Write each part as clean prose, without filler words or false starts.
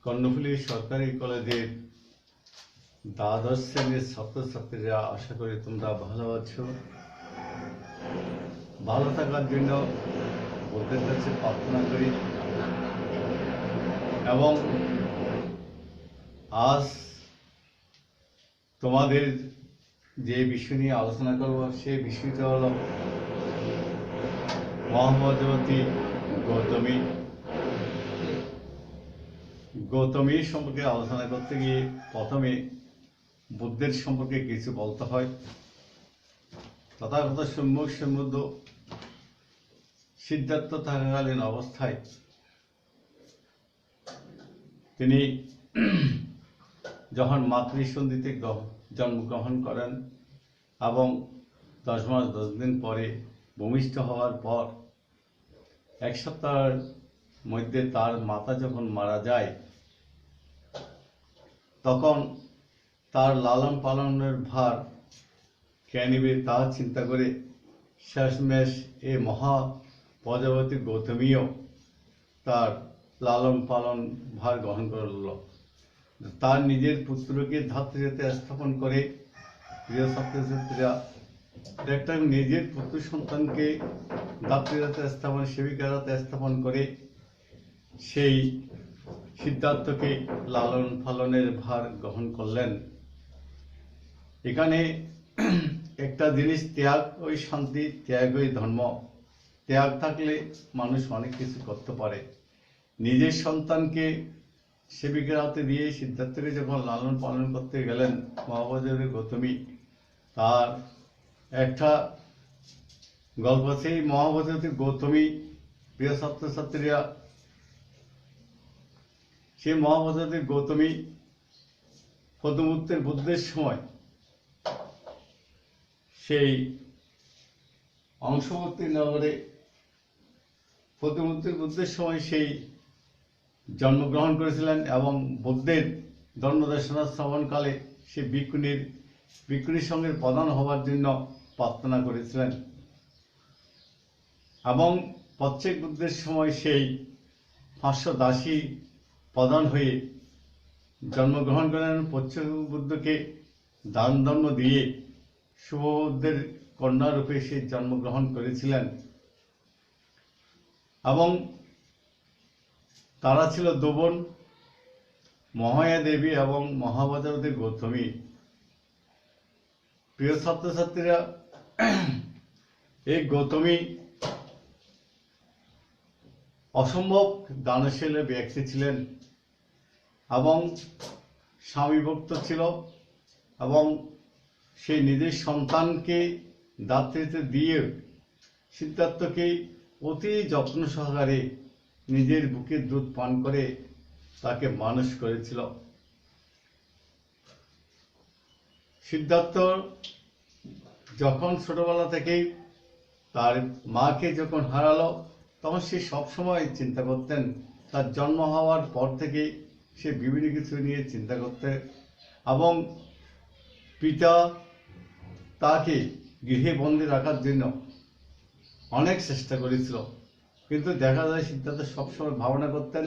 কর্ণফুলী সরকারি কলেজের দ্বাদশ শ্রেণীর ছাত্রছাত্রীরা, আশা করি তোমরা ভালো আছো। ভালো থাকার জন্য বুদ্ধের কাছে প্রার্থনা করি। এবং আজ তোমাদের যে বিষয় নিয়ে আলোচনা করব সেই বিষয়টা হলো মহাবজবতী গৌতমী সম্পর্কে আলোচনা করতে গিয়ে প্রথমে বুদ্ধের সম্পর্কে কিছু বলতে হয়। তথাগত সম্যক সম্বুদ্ধ সিদ্ধার্থ থাকাকালীন অবস্থায় তিনি যখন মাতৃসন্ধিতে জন্মগ্রহণ করেন এবং 10 মাস 10 দিন পরে ভূমিষ্ঠ হওয়ার পর 1 সপ্তাহের মধ্যে তার মাতা যখন মারা যায়, তখন তার লালন পালনের ভার কে নিবে তা চিন্তা করে শেষমেশ এই মহা প্রজাপতি গৌতমীও তার লালন পালন ভার গ্রহণ করল। তার নিজের পুত্রকে ধাত্রীতে স্থাপন করে, প্রিয় ছাত্রছাত্রীরা, একটা নিজের পুত্র সন্তানকে ধাত্রীতে স্থাপন, সেবিকারাতে স্থাপন করে সেই সিদ্ধার্থকে লালন পালনের ভার গ্রহণ করলেন। এখানে একটা জিনিস, ত্যাগ ওই শান্তি, ত্যাগ ওই ধর্ম। ত্যাগ থাকলে মানুষ অনেক কিছু করতে পারে। নিজের সন্তানকে সেবিকার হাতে দিয়ে সিদ্ধার্থকে যখন লালন পালন করতে গেলেন মহাবজবতী গৌতমী, তার একটা গল্প। সেই মহাবজবতী গৌতমী, প্রিয় ছাত্রছাত্রীরা, সেই মহাবজবতী গৌতমী পদমূর্তের বুদ্ধের সময়, সেই অংশবর্তী নগরে পদমূর্তির বুদ্ধের সময় সেই জন্মগ্রহণ করেছিলেন এবং বুদ্ধের ধর্মদেশনা শ্রবণকালে সে ভিক্ষুণীর সঙ্গে প্রধান হওয়ার জন্য প্রার্থনা করেছিলেন। এবং প্রত্যেক বুদ্ধের সময় সেই 500 দাসী প্রধান হয়ে জন্মগ্রহণ করেন। প্রত্যেক বুদ্ধকে দান ধর্ম দিয়ে শুভবুদ্ধের কন্যারূপে সে জন্মগ্রহণ করেছিলেন। এবং তারা ছিল 2 বোন, মহায়া দেবী এবং মহাবজবতী গৌতমী। প্রিয় ছাত্রছাত্রীরা, এই গৌতমী অসম্ভব দানশীল ব্যক্তি ছিলেন এবং স্বামী ভক্ত ছিল, এবং সে নিজের সন্তানকে দাত্রীতে দিয়ে সিদ্ধার্থকে অতি যত্ন সহকারে নিজের বুকের দুধ পান করে তাকে মানুষ করেছিল। সিদ্ধার্থ যখন ছোটবেলা থেকেই তার মাকে যখন হারালো, তখন সে সবসময় চিন্তা করতেন। তার জন্ম হওয়ার পর থেকে সে বিভিন্ন কিছু নিয়ে চিন্তা করতেন এবং পিতা তাকে গৃহে বন্দী রাখার জন্য অনেক চেষ্টা করেছিল, কিন্তু দেখা যায় সিদ্ধার্থ সবসময় ভাবনা করতেন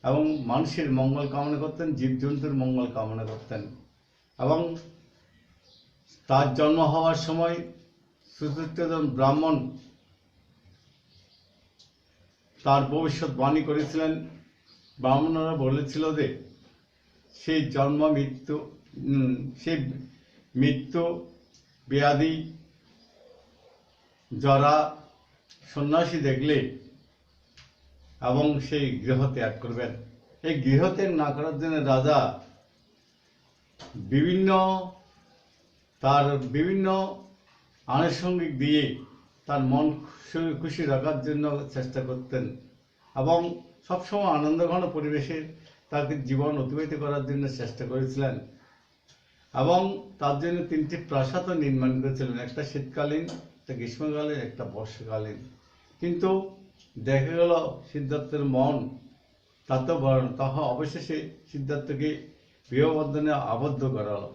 এবং মানুষের মঙ্গল কামনা করতেন, জীবজন্তুর মঙ্গল কামনা করতেন। এবং তার জন্ম হওয়ার সময় সুচিত্রজন ব্রাহ্মণ তার ভবিষ্যৎবাণী করেছিলেন। ব্রাহ্মণরা বলেছিল যে সেই জন্ম মৃত্যু, সেই মৃত্যু, ব্যাধি, জরা, সন্ন্যাসী দেখলে এবং সেই গৃহ ত্যাগ করবেন। এই গৃহ ত্যাগ না করার জন্য রাজা বিভিন্ন আনুষঙ্গিক দিয়ে তার মন খুশি রাখার জন্য চেষ্টা করতেন এবং সবসময় আনন্দঘন পরিবেশে তাকে জীবন অতিবাহিত করার জন্য চেষ্টা করেছিলেন। এবং তার জন্য 3টি প্রাসাদ নির্মাণ করেছিলেন, একটা শীতকালীন, একটা গ্রীষ্মকালীন, একটা বর্ষাকালীন। কিন্তু দেখা গেল সিদ্ধার্থের মন তাতেও তাহা অবশেষে সিদ্ধার্থকে বিবাহবন্ধনে আবদ্ধ করালো।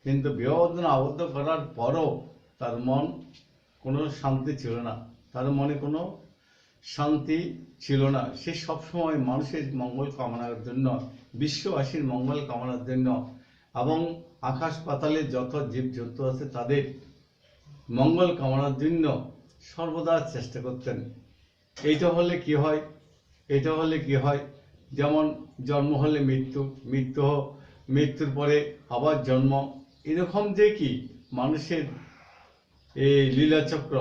কিন্তু বিবাহবন্ধনে আবদ্ধ করার পরও তার মন কোনো শান্তি ছিল না, তার মনে কোনো শান্তি ছিল না। সে সবসময় মানুষের মঙ্গল কামনার জন্য, বিশ্ববাসীর মঙ্গল কামনার জন্য এবং আকাশ পাতালে যত জীবজন্তু আছে তাদের মঙ্গল কামনার জন্য সর্বদা চেষ্টা করতেন। এইটা হলে কি হয়, এটা হলে কি হয়, যেমন জন্ম হলে মৃত্যু, মৃত্যুর পরে আবার জন্ম, এরকম যে কি মানুষের এই লীলাচক্র,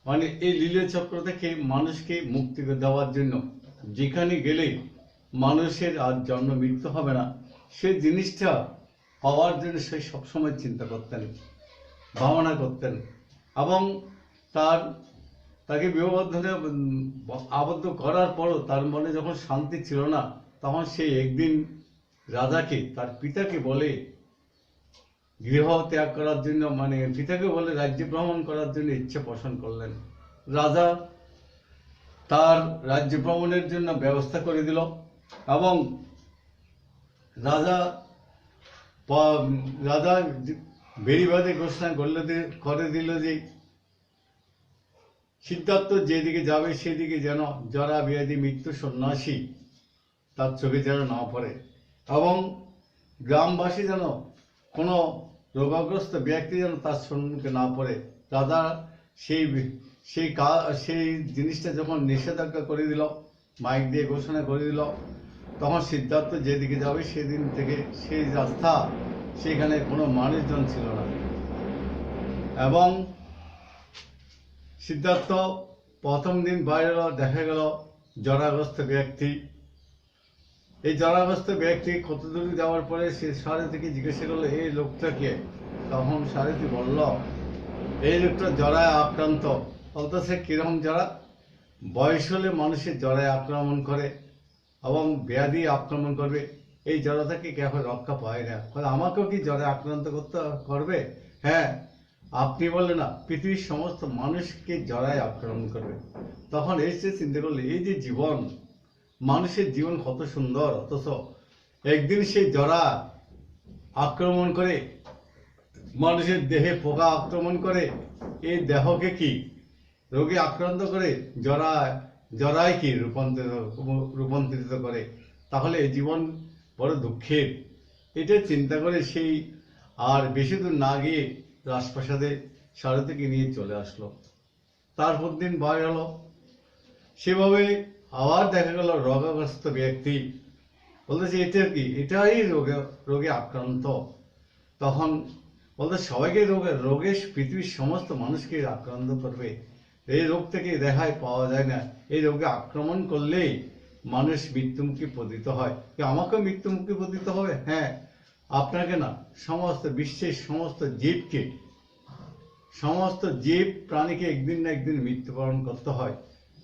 মানে এই লীলাচক্র থেকে মানুষকে মুক্তি দেওয়ার জন্য যেখানে গেলে মানুষের আর জন্ম মৃত্যু হবে না, সেই জিনিসটা পাওয়ার জন্য সে সবসময় চিন্তা করতেন, ভাবনা করতেন। এবং তাকে বিবাহবন্ধনে আবদ্ধ করার পরও তার মনে যখন শান্তি ছিল না, তখন সে একদিন রাজাকে, তার পিতাকে বলে গৃহ ত্যাগ করার জন্য, মানে পিতাকে বলে রাজ্য ভ্রমণ করার জন্য ইচ্ছে পোষণ করলেন। রাজা তার রাজ্য ভ্রমণের জন্য ব্যবস্থা করে দিল এবং রাজা বেড়িবাদে ঘোষণা করে দিল যে সিদ্ধার্থ যেদিকে যাবে সেদিকে যেন জরা ব্যাধি মৃত্যু সন্ন্যাসী তার চোখে যেন না পড়ে, এবং গ্রামবাসী যেন কোনো রোগাগ্রস্ত ব্যক্তি যেন তার সম্মুখে না পড়ে। রাজা সেই জিনিসটা যখন নিষেধাজ্ঞা করে দিল, মাইক দিয়ে ঘোষণা করে দিল, তখন সিদ্ধার্থ যেদিকে যাবে সেদিন থেকে সেই রাস্তা, সেখানে কোনো মানুষজন ছিল না। এবং সিদ্ধার্থ প্রথম দিন বাইরে দেখা গেল জরাগ্রস্ত ব্যক্তি। এই জরাগ্রস্ত ব্যক্তি কত দূর যাওয়ার পরে সে সারথীকে জিজ্ঞাসা করলো, এই লোকটাকে? তখন সারথী বলল, এই লোকটা জরায় আক্রান্ত। বলতো সে কিরকম জরা? বয়স হলে মানুষের জরায় আক্রমণ করে এবং ব্যাধি আক্রমণ করবে, এই জরা থেকে কেউ রক্ষা পায় না। আমাকেও কি জ্বরে আক্রান্ত করবে? হ্যাঁ, আপনি বললে না, পৃথিবীর সমস্ত মানুষকে জরায় আক্রমণ করবে। তখন এসে চিন্তা করলে, এই যে জীবন, মানুষের জীবন কত সুন্দর, অথচ একদিন সেই জরা আক্রমণ করে, মানুষের দেহে পোকা আক্রমণ করে, এই দেহকে কি রোগে আক্রান্ত করে, জরায় কি রূপান্তরিত করে। তাহলে এই জীবন বড় দুঃখের। এটা চিন্তা করে সেই আর বেশি দূর না গিয়ে রাজপ্রাসাদে সারথীকে নিয়ে চলে আসলো। তারপর দিন বার হলো, সেভাবে আবার দেখা গেল রোগাগ্রস্ত ব্যক্তি। বলতেছে, এটা কি? এটাই রোগে আক্রান্ত। তখন বলতে, সবাইকে রোগে পৃথিবীর সমস্ত মানুষকে আক্রান্ত করবে, এই রোগ থেকে রেহাই পাওয়া যায় না। এই রোগে আক্রমণ করলেই মানুষ মৃত্যুমুখী পতিত হয়। আমাকেও মৃত্যুমুখী পতিত হবে? হ্যাঁ, আপনাকে না, সমস্ত বিশ্বের সমস্ত জীবকে, সমস্ত জীব প্রাণীকে একদিন না একদিন মৃত্যুবরণ করতে হয়।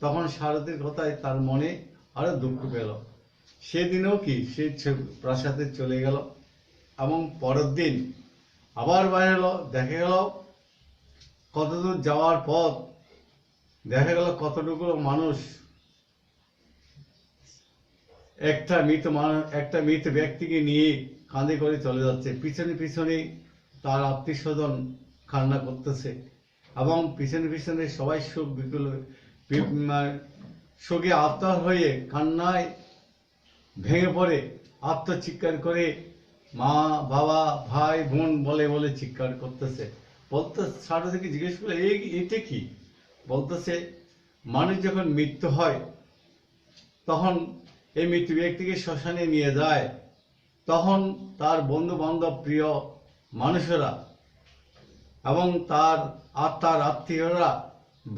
তখন সারথীর কথায় তার মনে আরো দুঃখ পেল। সেদিনও কি সে প্রাসাদে চলে গেল এবং পরের দিন আবার বাইরে এলো। দেখা গেল কতদূর যাওয়ার পথ, দেখা গেল কতটুকু মানুষ একটা মৃত ব্যক্তিকে নিয়ে কাঁধে করে চলে যাচ্ছে। পিছনে পিছনে তার আত্মীয় স্বজন কান্না করতেছে এবং পিছনে পিছনে সবাই শোকে আত্মার হয়ে কান্নায় ভেঙে পড়ে আত্মচিৎকার করে মা বাবা ভাই বোন বলে বলে চিৎকার করতেছে। বলতে সারথীকে জিজ্ঞেস করলে, এটা কি? বলতেছে, মানুষ যখন মৃত্যু হয় তখন এই মৃত্যু ব্যক্তিকে শ্মশানে নিয়ে যায়, তখন তার বন্ধু বান্ধব প্রিয় মানুষেরা এবং তার আত্মার আত্মীয়রা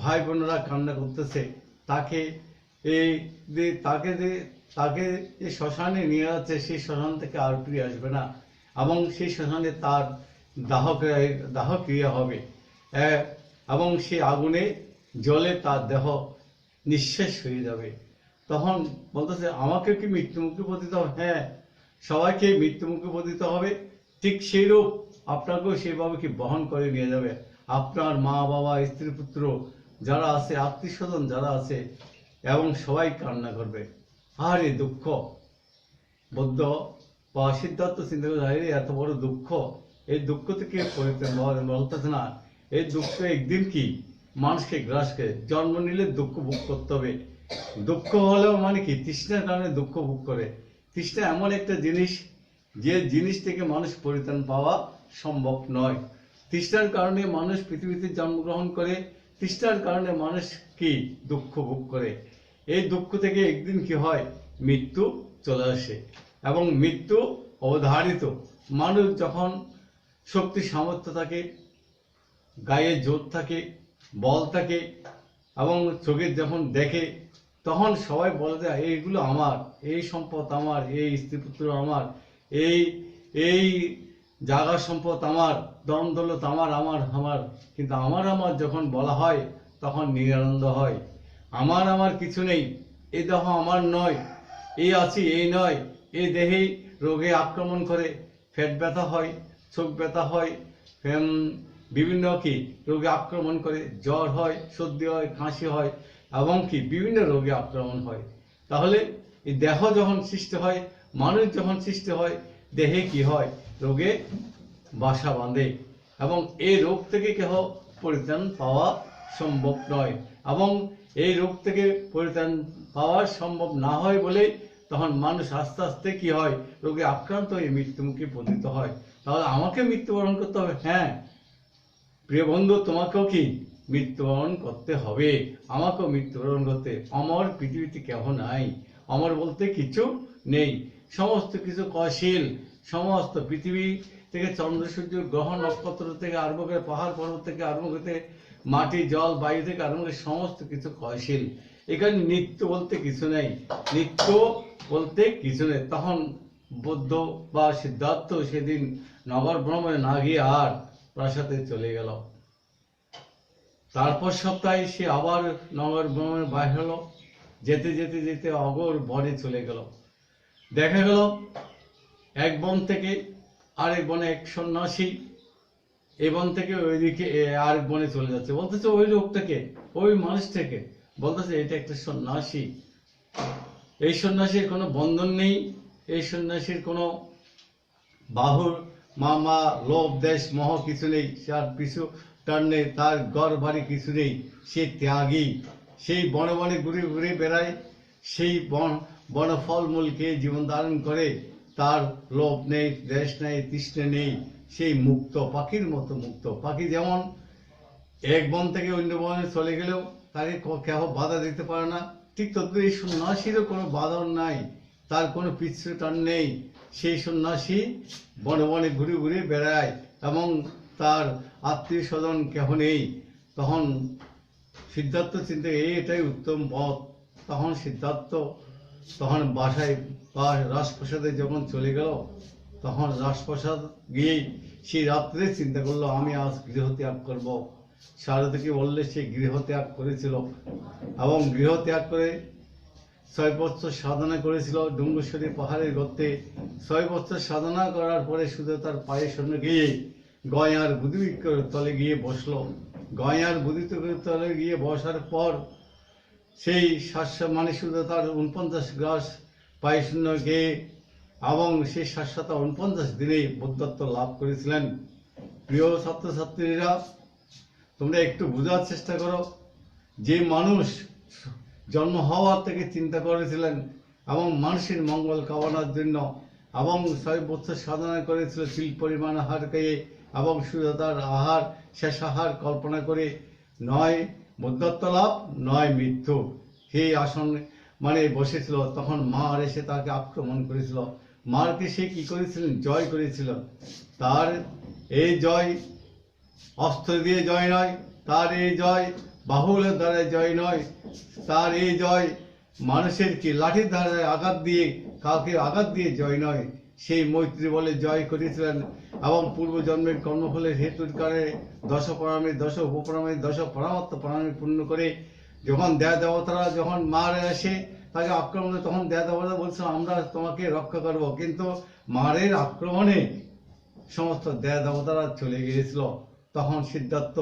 ভাই বোনেরা কান্না করতেছে। তাকে যে শ্মশানে নিয়ে যাচ্ছে, সেই শ্মশান থেকে আর ফিরে আসবে না এবং সেই শ্মশানে তার দাহ ক্রিয়া হবে এবং সেই আগুনে জলে তার দেহ নিঃশেষ হয়ে যাবে। তখন বলতেছে, আমাকে কি মৃত্যুমুখী পতিত হবে? হ্যাঁ, সবাইকে মৃত্যুমুখী পতিত হবে। ঠিক সেইরূপ আপনাকেও সেইভাবে কি বহন করে নিয়ে যাবে। আপনার মা বাবা স্ত্রী পুত্র যারা আছে, আত্মীয় স্বজন যারা আছে, এবং সবাই কান্না করবে। আর এই দুঃখ, বৌদ্ধ বা সিদ্ধার্থ চিন্তা করে, এত বড় দুঃখ, এই দুঃখ থেকে বলতেছে না, এই দুঃখ একদিন কি মানুষকে গ্রাস করে। জন্ম নিলে দুঃখ ভোগ করতে হবে। দুঃখ হলেও মানে কি, তৃষ্ণার কারণে দুঃখ ভোগ করে। তৃষ্ণা এমন একটা জিনিস, যে জিনিস থেকে মানুষ পরিত্রাণ পাওয়া সম্ভব নয়। তৃষ্ণার কারণে মানুষ পৃথিবীতে জন্মগ্রহণ করে, তৃষ্ণার কারণে মানুষ কি দুঃখ ভোগ করে। এই দুঃখ থেকে একদিন কি হয়, মৃত্যু চলে আসে, এবং মৃত্যু অবধারিত। মানুষ যখন শক্তি সামর্থ্য থাকে, গায়ে জোর থাকে, বল থাকে, এবং চোখে যখন দেখে, তখন সবাই বলে যে এইগুলো আমার, এই সম্পদ আমার, এই স্ত্রী পুত্র আমার, এই এই জায়গা সম্পদ আমার, দম দৌলত আমার আমার আমার। কিন্তু আমার যখন বলা হয়, তখন নিরানন্দ হয়। আমার কিছু নেই, এই দেহ আমার নয়, এই আছি এই নয়। এই দেহেই রোগে আক্রমণ করে, পেট ব্যথা হয়, চোখ ব্যথা হয়, বিভিন্ন কি রোগে আক্রমণ করে, জ্বর হয়, সর্দি হয়, কাশি হয়, এবং কি বিভিন্ন রোগে আক্রমণ হয়। তাহলে এই দেহ যখন সৃষ্টি হয়, মানুষ যখন সৃষ্টি হয়, দেহে কি হয়, রোগে বাসা বাঁধে, এবং এই রোগ থেকে কেহ পরিত্রাণ পাওয়া সম্ভব নয়। এবং এই রোগ থেকে পরিত্রাণ পাওয়া সম্ভব না হয় বলে তখন মানুষ আস্তে আস্তে কি হয়, রোগে আক্রান্ত হয়ে মৃত্যুমুখে পতিত হয়। তাহলে আমাকে মৃত্যুবরণ করতে হবে? হ্যাঁ প্রিয় বন্ধু, তোমাকেও কি মৃত্যুবরণ করতে হবে, আমাকেও মৃত্যুবরণ করতে। অমর পৃথিবীতে কেহ নাই, অমর বলতে কিছু নেই, সমস্ত কিছু ক্ষয়শীল। সমস্ত পৃথিবী থেকে চন্দ্র সূর্য গ্রহ নক্ষত্র থেকে আরম্ভ করে, পাহাড় পর্বত থেকে আরম্ভ করতে, মাটি জল বায়ু থেকে আরম্ভ করে সমস্ত কিছু ক্ষয়শীল। এখানে নিত্য বলতে কিছু নেই, নিত্য বলতে কিছু নেই। তখন বুদ্ধ বা সিদ্ধার্থ সেদিন নগর ভ্রমণে না গিয়ে আর প্রাসাদে চলে গেল। তারপর সপ্তাহে সে আবার নগর ভ্রমণে বাইর হলো। যেতে যেতে যেতে অগর বনে চলে গেল। দেখা গেল এক বন থেকে আরেক বনে এক সন্ন্যাসী, এই বন থেকে ওইদিকে আরেক বনে চলে যাচ্ছে। বলতেছে ওই লোকটাকে, ওই মানুষটাকে, বলতেছে এটা একটা সন্ন্যাসী। এই সন্ন্যাসীর কোনো বন্ধন নেই, এই সন্ন্যাসীর কোনো বাহুর মামা লোভ দেশ মোহ কিছু নেই, তার পিছু টান নেই, তার ঘর বাড়ি কিছু নেই। সে ত্যাগী, সেই বনে বনে ঘুরে ঘুরে বেড়ায়, সেই বন ফলমূল খেয়ে জীবন ধারণ করে। তার লোভ নেই, দেশ নেই, তৃষ্ণা নেই, সেই মুক্ত, পাখির মতো মুক্ত। পাখি যেমন এক বন থেকে অন্য বনে চলে গেলেও তাকে কেহ বাধা দিতে পারে না, ঠিক তদ্রুপ এই সন্ন্যাসীরও কোনো বাধা নাই, তার কোনো পিছু টান নেই। সেই সন্ন্যাসী বনে বনে ঘুরে ঘুরে বেড়ায়, এবং তার আত্মীয় স্বজন কেহ নেই। তখন সিদ্ধার্থ চিন্তা এটাই উত্তম পথ। তখন সিদ্ধার্থ তখন বাসায় বা রাজপ্রাসাদে যখন চলে গেল, তখন রাজপ্রাসাদ গিয়েই সেই রাত্রে চিন্তা করলো আমি আজ গৃহ ত্যাগ করবো। সারথীকে বললে সে গৃহ ত্যাগ করেছিল, এবং গৃহ ত্যাগ করে 6 বছর সাধনা করেছিল ডুঙ্গেশ্বরী পাহাড়ের গর্তে। 6 বছর সাধনা করার পরে শুধু তার পায়ের সঙ্গে গিয়ে গয়ার বুদ্ধির তলে গিয়ে বসলো। গয়ার বুদ্ধির তলে গিয়ে বসার পর সেই মানে শুধু তার 49 গ্রাস পায়ে শূন্য গিয়ে, এবং সেই 49 দিনে বুদ্ধত্ব লাভ করেছিলেন। প্রিয় ছাত্রছাত্রীরা, তোমরা একটু বোঝার চেষ্টা করো, যে মানুষ জন্ম হওয়ার থেকে চিন্তা করেছিলেন এবং মানুষের মঙ্গল কামনার জন্য, এবং 6 বছর সাধনা করেছিল তিল পরিমাণ আহার খেয়ে, এবং শুধু তার আহার শেষ আহার কল্পনা করে, নয় বুদ্ধত্ব লাভ নয় মৃত্যু, সেই আসন মানে বসেছিল। তখন মার এসে তাকে আক্রমণ করেছিল। মারকে সে কি করেছিলেন, জয় করেছিল। তার এই জয় অস্ত্র দিয়ে জয় নয়, তার এই জয় বাহুলের দ্বারা জয় নয়, তার এই জয় মানুষের কি লাঠির দ্বারা আঘাত দিয়ে, কাউকে আঘাত দিয়ে জয় নয়। সেই মৈত্রী বলে জয় করেছিলেন, এবং পূর্বজন্মের কর্মফলের হেতুর কারণে 10 প্রণামী 10 উপপ্রণামী 10 পরামর্শ প্রণামী পূর্ণ করে যখন দেবতারা যখন মারে আসে তাকে আক্রমণ, তখন দেবতা বলছে আমরা তোমাকে রক্ষা করব। কিন্তু মারের আক্রমণে সমস্ত দেবতারা চলে গিয়েছিল। তখন সিদ্ধার্থ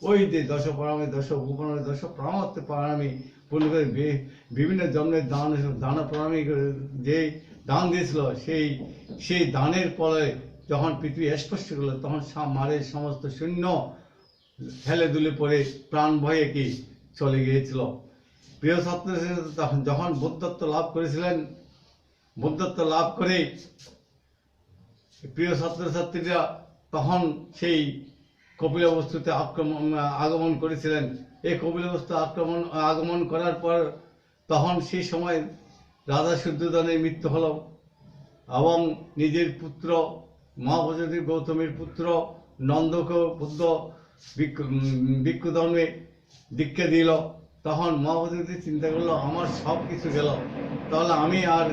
ওই যে 10 প্রণামী 10 উপপ্রণামী 10 পরামর্শ প্রণামী পূর্ণ করে বিভিন্ন জন্মের দান প্রণামী যে দান দিয়েছিল, সেই দানের ফলে যখন পৃথিবী স্পর্শ করলো, তখন মারের সমস্ত সৈন্য হেলে দুলে পড়ে প্রাণ ভয়ে কি চলে গিয়েছিল। প্রিয় ছাত্র যখন বুদ্ধত্ব লাভ করেছিলেন, বুদ্ধত্ব লাভ করে প্রিয় ছাত্রছাত্রীরা তখন সেই কপিলবস্তুতে আগমন করেছিলেন। এই কপিলবস্তু আগমন করার পর তখন সেই সময় রাজা শুদ্ধোধনের মৃত্যু হল এবং নিজের পুত্র মহাপ্রজাতি গৌতমীর পুত্র নন্দকে বুদ্ধ ভিক্ষু ধর্মে দীক্ষা দিল। তখন মহাপ্রজাতি চিন্তা করলো, আমার সব কিছু গেল, তাহলে আমি আর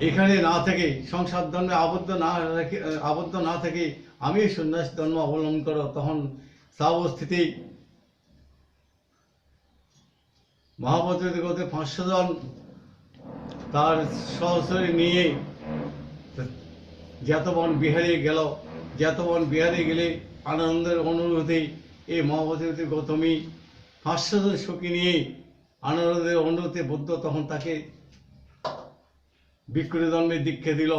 এখানে না থেকে, সংসার ধর্মে আবদ্ধ না থেকে আমি সন্ন্যাস ধর্ম অবলম্বন করো। তখন অবস্থিতি মহাপ্রজাতি গত 500 জন তার সহচরী নিয়ে জ্ঞাতবন বিহারে গেল। জ্ঞাতবন বিহারে গেলে আনন্দের অনুভূতি এই মহাপ্রজাতি গৌতমী 500 জন সখী নিয়ে আনন্দের অনুভূতি বুদ্ধ তখন তাকে ভিক্ষুর জন্মে দীক্ষা দিল।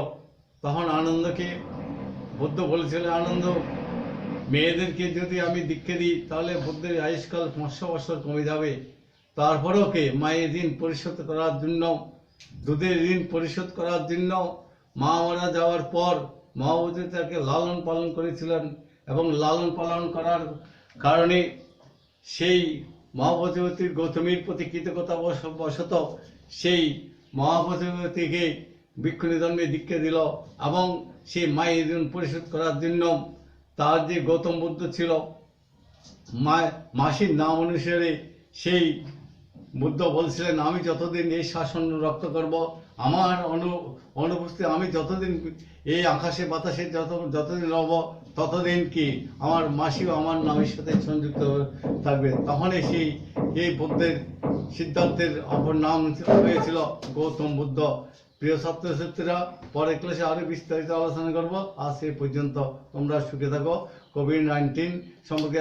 তখন আনন্দকে বুদ্ধ বলেছিলেন, আনন্দ, মেয়েদেরকে যদি আমি দীক্ষা দিই তাহলে বুদ্ধের আয়ুষ্কাল 500 বছর কমে যাবে। তারপরেও কে মায়ের ঋণ পরিশোধ করার জন্য, দুধের ঋণ পরিশোধ করার জন্য মা মারা যাওয়ার পর মহাবতী তাকে লালন পালন করেছিলেন এবং লালন পালন করার কারণে সেই মহাপ্রজাপতির গৌতমীর প্রতি কৃতজ্ঞতা বশত সেই মহাপ্রজাপতিকে ভিক্ষুণী জন্মে দীক্ষা দিল এবং সেই মায়ের ঋণ পরিশোধ করার জন্য তার যে গৌতম বুদ্ধ ছিল, মাসির নাম অনুসারে সেই বুদ্ধ বলছিলেন, আমি যতদিন এই শাসন রক্ষা করব, আমার অনুপস্থিতি, আমি যতদিন এই আকাশে বাতাসে যতদিন রব, ততদিন কি আমার মাসিও আমার নামের সাথে সংযুক্ত থাকবে। তখনই এই বুদ্ধের সিদ্ধান্তের অপর নাম হয়েছিল গৌতম বুদ্ধ। প্রিয় ছাত্রছাত্রীরা, পরে ক্লাসে আরো বিস্তারিত আলোচনা করব। আজ এই পর্যন্ত, তোমরা সুখে থাকো। কোভিড-19 সম্পর্কে